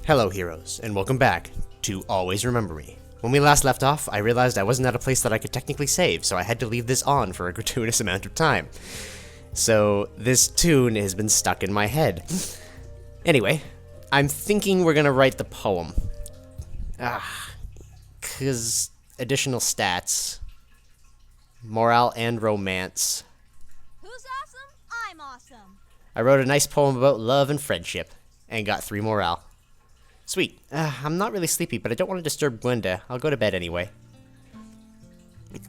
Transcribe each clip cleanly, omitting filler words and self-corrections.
Hello heroes, and welcome back to Always Remember Me. When we last left off, I realized I wasn't at a place that I could technically save, so I had to leave this on for a gratuitous amount of time. So this tune has been stuck in my head. Anyway, I'm thinking we're gonna write the poem. Cause additional stats. Morale and romance. Who's awesome? I'm awesome. I wrote a nice poem about love and friendship, and got 3 morale. Sweet. I'm not really sleepy, but I don't want to disturb Gwenda. I'll go to bed anyway.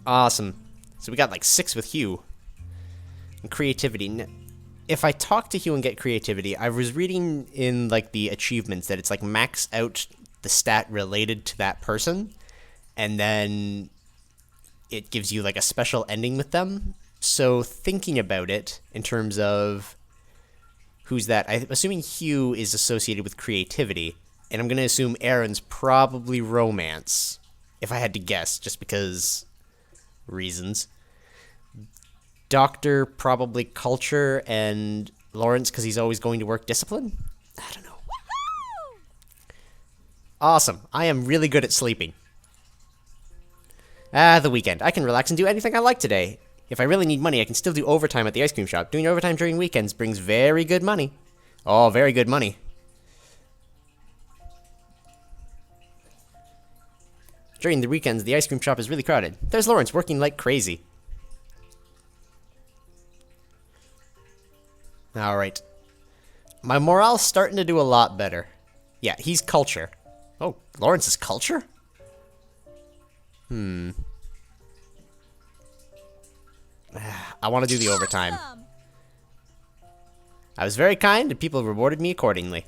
Awesome. So we got like 6 with Hugh. And creativity. If I talk to Hugh and get creativity, I was reading in like the achievements that it's like max out the stat related to that person, and then it gives you like a special ending with them. So thinking about it in terms of who's that, I'm assuming Hugh is associated with creativity. And I'm going to assume Aaron's probably romance, if I had to guess, just because reasons. Doctor probably culture, and Lawrence because he's always going to work discipline? I don't know. Woohoo! Awesome. I am really good at sleeping. The weekend. I can relax and do anything I like today. If I really need money, I can still do overtime at the ice cream shop. Doing overtime during weekends brings very good money. Oh, very good money. During the weekends, the ice cream shop is really crowded. There's Lawrence working like crazy. Alright. My morale's starting to do a lot better. Yeah, he's culture. Oh, Lawrence is culture? I want to do the overtime. Awesome. I was very kind, and people rewarded me accordingly.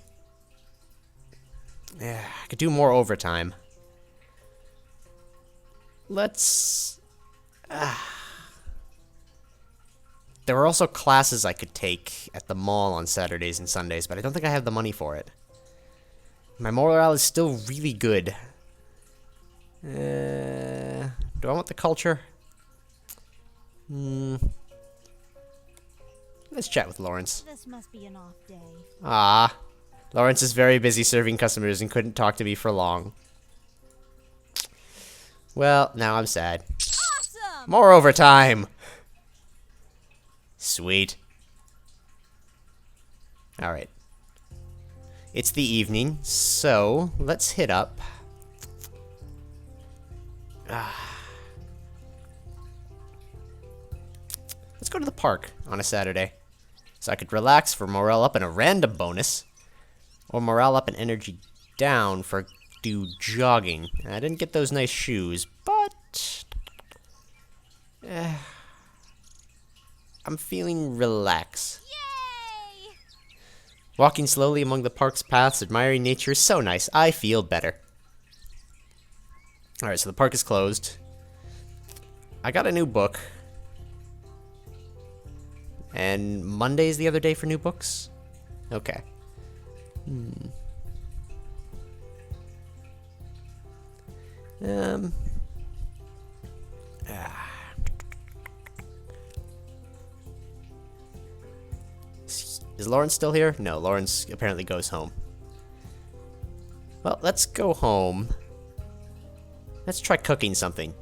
I could do more overtime. Let's... There were also classes I could take at the mall on Saturdays and Sundays, but I don't think I have the money for it. My morale is still really good. Do I want the culture? Let's chat with Lawrence. This must be an off day. Lawrence is very busy serving customers and couldn't talk to me for long. Well, now I'm sad. Awesome! More overtime! Sweet. Alright. It's the evening, so let's hit up. Let's go to the park on a Saturday. So I could relax for morale up and a random bonus. Or morale up and energy down for do jogging. I didn't get those nice shoes, but... I'm feeling relaxed. Yay! Walking slowly among the park's paths, admiring nature is so nice. I feel better. Alright, so the park is closed. I got a new book. And Monday's the other day for new books? Okay. Is Lawrence still here? No, Lawrence apparently goes home. Well, let's go home. Let's try cooking something.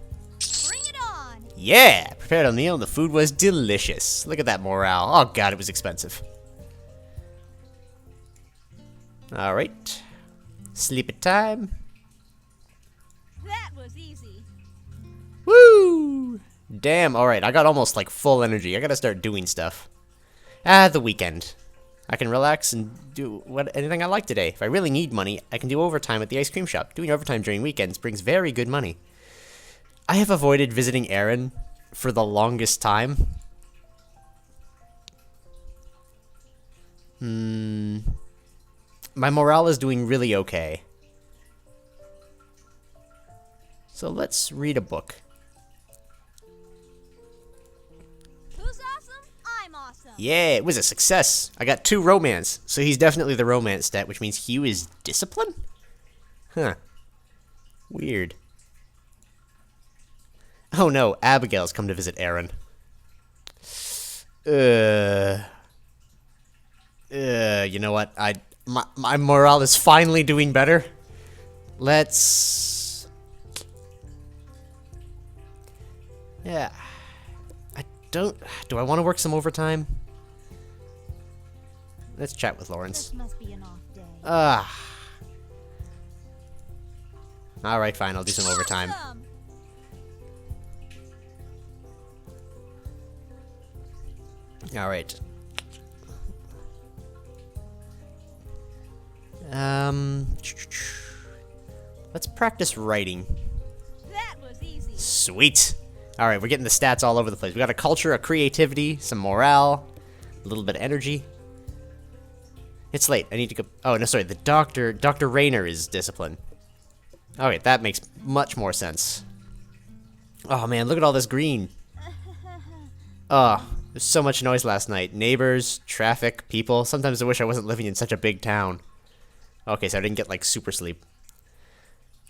Bring it on! Yeah! Prepared a meal and the food was delicious. Look at that morale. Oh god, it was expensive. Alright. Sleep at time. That was easy. Woo! Damn, alright, I got almost like full energy. I gotta start doing stuff. The weekend. I can relax and do anything I like today. If I really need money, I can do overtime at the ice cream shop. Doing overtime during weekends brings very good money. I have avoided visiting Aaron for the longest time. My morale is doing really okay. So let's read a book. Who's awesome? I'm awesome. Yeah, it was a success. I got 2 romance, so he's definitely the romance stat, which means Hugh is discipline? Huh. Weird. Oh no, Abigail's come to visit Aaron. You know what? my morale is finally doing better. Let's... Yeah. I don't... Do I want to work some overtime? Let's chat with Lawrence. This must be an off day. Alright, fine. I'll do some overtime. Awesome! Alright. Let's practice writing. That was easy. Sweet. Alright, we're getting the stats all over the place. We got a culture, a creativity, some morale, a little bit of energy. It's late. I need to go... Oh, no, sorry. The doctor... Dr. Rayner is discipline. Alright, that makes much more sense. Oh, man, look at all this green. Oh, there's so much noise last night. Neighbors, traffic, people. Sometimes I wish I wasn't living in such a big town. Okay, so I didn't get, like, super sleep.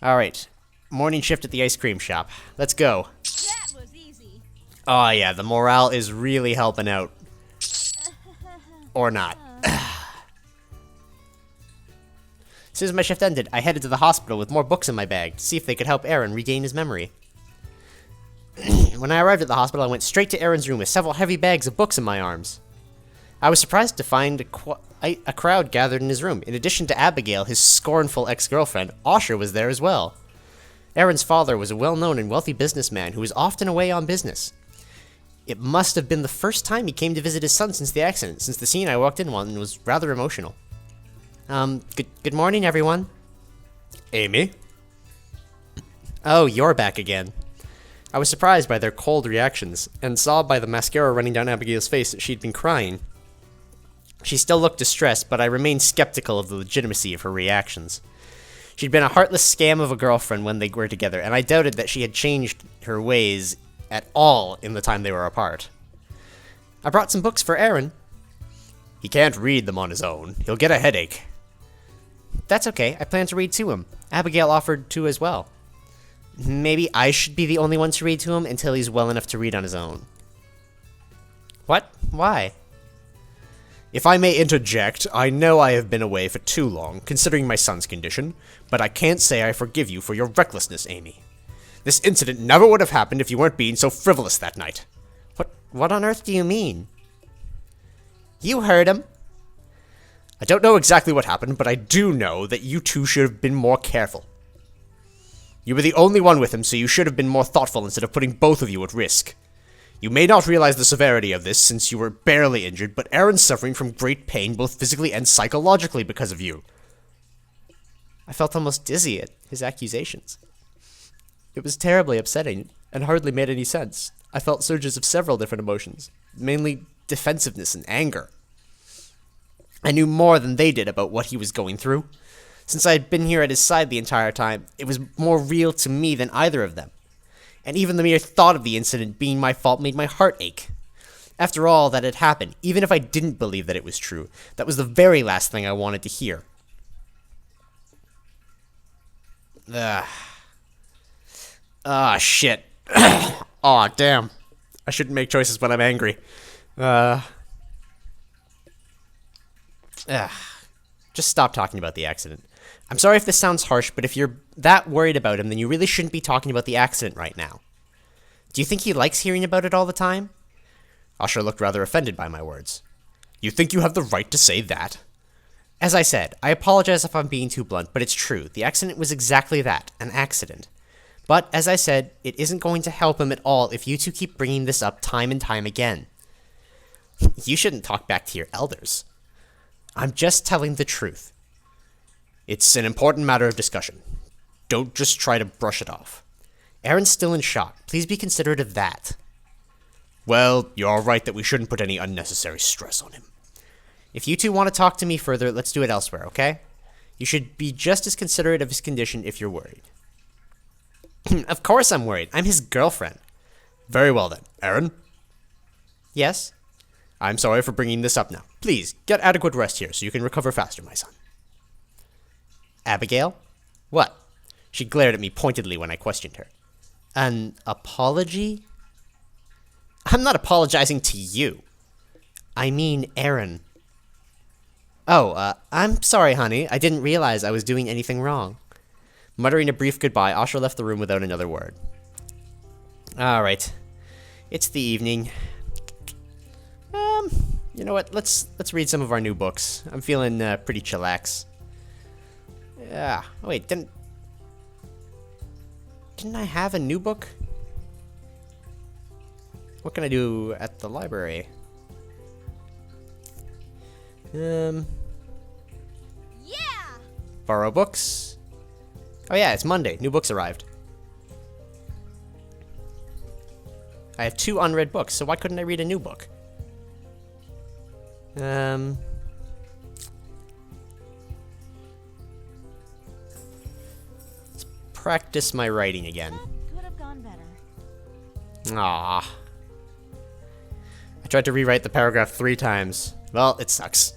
Alright. Morning shift at the ice cream shop. Let's go. That was easy. Oh, yeah, the morale is really helping out. Or not. As soon as my shift ended, I headed to the hospital with more books in my bag to see if they could help Aaron regain his memory. When I arrived at the hospital, I went straight to Aaron's room with several heavy bags of books in my arms. I was surprised to find a crowd gathered in his room. In addition to Abigail, his scornful ex-girlfriend, Osher was there as well. Aaron's father was a well-known and wealthy businessman who was often away on business. It must have been the first time he came to visit his son since the accident, since the scene I walked in on was rather emotional. Good morning, everyone. Amy? Oh, you're back again. I was surprised by their cold reactions, and saw by the mascara running down Abigail's face that she'd been crying. She still looked distressed, but I remained skeptical of the legitimacy of her reactions. She'd been a heartless scam of a girlfriend when they were together, and I doubted that she had changed her ways at all in the time they were apart. I brought some books for Aaron. He can't read them on his own. He'll get a headache. That's okay. I plan to read to him. Abigail offered to as well. Maybe I should be the only one to read to him until he's well enough to read on his own. What? Why? If I may interject, I know I have been away for too long, considering my son's condition, but I can't say I forgive you for your recklessness, Amy. This incident never would have happened if you weren't being so frivolous that night. What on earth do you mean? You heard him. I don't know exactly what happened, but I do know that you two should have been more careful. You were the only one with him, so you should have been more thoughtful instead of putting both of you at risk. You may not realize the severity of this since you were barely injured, but Aaron's suffering from great pain both physically and psychologically because of you. I felt almost dizzy at his accusations. It was terribly upsetting and hardly made any sense. I felt surges of several different emotions, mainly defensiveness and anger. I knew more than they did about what he was going through. Since I had been here at his side the entire time, it was more real to me than either of them. And even the mere thought of the incident being my fault made my heart ache. After all that had happened, even if I didn't believe that it was true, that was the very last thing I wanted to hear. Shit. Aw, damn. I shouldn't make choices when I'm angry. Just stop talking about the accident. I'm sorry if this sounds harsh, but if you're that worried about him, then you really shouldn't be talking about the accident right now. Do you think he likes hearing about it all the time? Usher looked rather offended by my words. You think you have the right to say that? As I said, I apologize if I'm being too blunt, but it's true. The accident was exactly that, an accident. But, as I said, it isn't going to help him at all if you two keep bringing this up time and time again. You shouldn't talk back to your elders. I'm just telling the truth. It's an important matter of discussion. Don't just try to brush it off. Aaron's still in shock. Please be considerate of that. Well, you're right that we shouldn't put any unnecessary stress on him. If you two want to talk to me further, let's do it elsewhere, okay? You should be just as considerate of his condition if you're worried. Of course I'm worried. I'm his girlfriend. Very well then. Aaron? Yes? I'm sorry for bringing this up now. Please, get adequate rest here so you can recover faster, my son. Abigail? What? She glared at me pointedly when I questioned her. An apology? I'm not apologizing to you. I mean Aaron. Oh, I'm sorry, honey. I didn't realize I was doing anything wrong. Muttering a brief goodbye, Asher left the room without another word. Alright. It's the evening. You know what? Let's read some of our new books. I'm feeling pretty chillax. Yeah. Oh, wait, didn't I have a new book? What can I do at the library? Yeah! Borrow books. Oh yeah, it's Monday. New books arrived. I have 2 unread books, so why couldn't I read a new book? Let's practice my writing again. That could have gone better. Ah. I tried to rewrite the paragraph 3 times. Well, it sucks.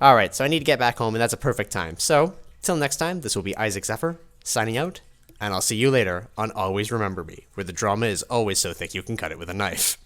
Alright, so I need to get back home, and that's a perfect time. So, till next time, this will be Isaac Zephyr, signing out, and I'll see you later on Always Remember Me, where the drama is always so thick you can cut it with a knife.